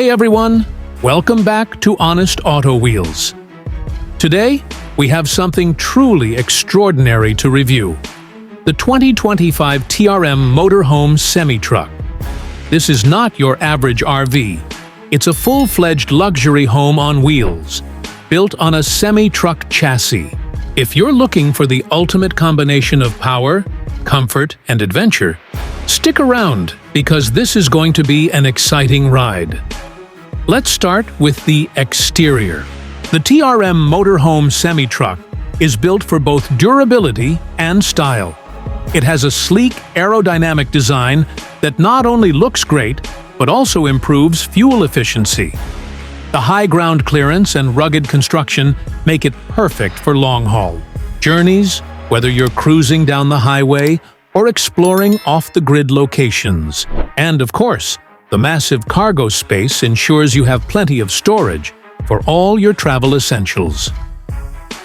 Hey everyone, welcome back to Honest Auto Wheels. Today, we have something truly extraordinary to review. The 2025 TRM Motorhome Semi-Truck. This is not your average RV. It's a full-fledged luxury home on wheels, built on a semi-truck chassis. If you're looking for the ultimate combination of power, comfort, and adventure, stick around because this is going to be an exciting ride. Let's start with the exterior. The TRM Motorhome Semi-Truck is built for both durability and style. It has a sleek, aerodynamic design that not only looks great, but also improves fuel efficiency. The high ground clearance and rugged construction make it perfect for long-haul journeys, whether you're cruising down the highway or exploring off-the-grid locations. And of course, the massive cargo space ensures you have plenty of storage for all your travel essentials.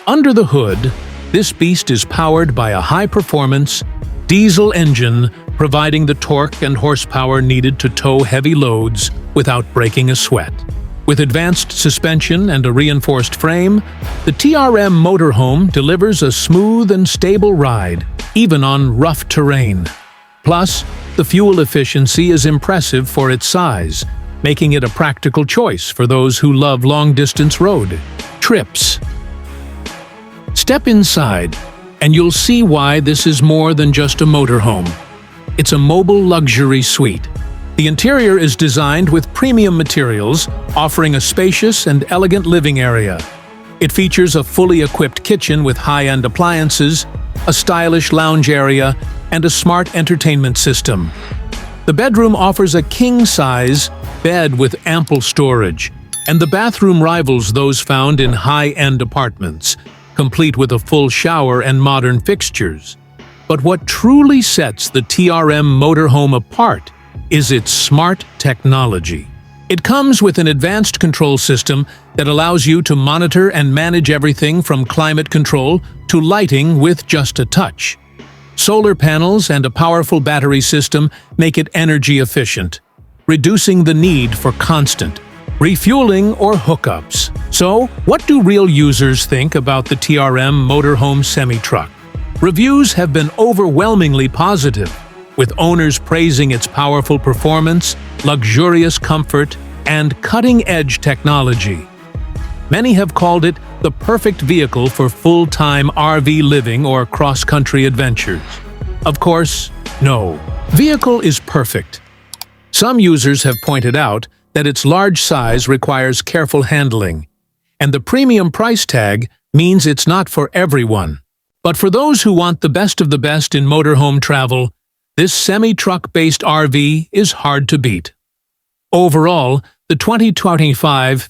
Under the hood, this beast is powered by a high-performance diesel engine, providing the torque and horsepower needed to tow heavy loads without breaking a sweat. With advanced suspension and a reinforced frame, the TRM Motorhome delivers a smooth and stable ride, even on rough terrain. Plus, the fuel efficiency is impressive for its size, making it a practical choice for those who love long-distance road trips. Step inside, and you'll see why this is more than just a motorhome. It's a mobile luxury suite. The interior is designed with premium materials, offering a spacious and elegant living area. It features a fully equipped kitchen with high-end appliances, a stylish lounge area, and a smart entertainment system. The bedroom offers a king-size bed with ample storage, and the bathroom rivals those found in high-end apartments, complete with a full shower and modern fixtures. But what truly sets the TRM Motorhome apart is its smart technology. It comes with an advanced control system that allows you to monitor and manage everything from climate control to lighting with just a touch. Solar panels and a powerful battery system make it energy efficient, reducing the need for constant refueling or hookups. So, what do real users think about the TRM Motorhome Semi-Truck? Reviews have been overwhelmingly positive, with owners praising its powerful performance, luxurious comfort, and cutting-edge technology. Many have called it the perfect vehicle for full-time RV living or cross-country adventures. Of course, no vehicle is perfect. Some users have pointed out that its large size requires careful handling, and the premium price tag means it's not for everyone. But for those who want the best of the best in motorhome travel, this semi-truck-based RV is hard to beat. Overall, the 2025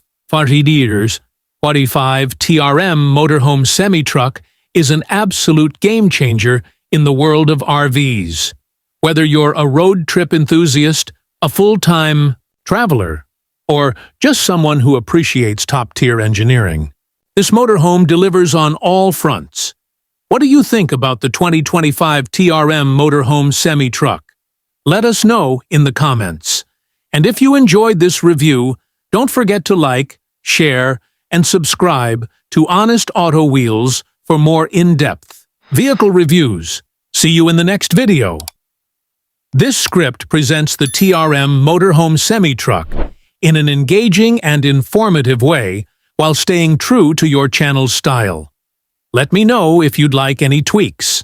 TRM Motorhome Semi-Truck is an absolute game-changer in the world of RVs. Whether you're a road trip enthusiast, a full-time traveler, or just someone who appreciates top-tier engineering, this motorhome delivers on all fronts. What do you think about the 2025 TRM Motorhome Semi-Truck? Let us know in the comments. And if you enjoyed this review, don't forget to like, share, and subscribe to Honest Auto Wheels for more in-depth vehicle reviews. See you in the next video. This script presents the TRM Motorhome Semi-Truck in an engaging and informative way while staying true to your channel's style. Let me know if you'd like any tweaks.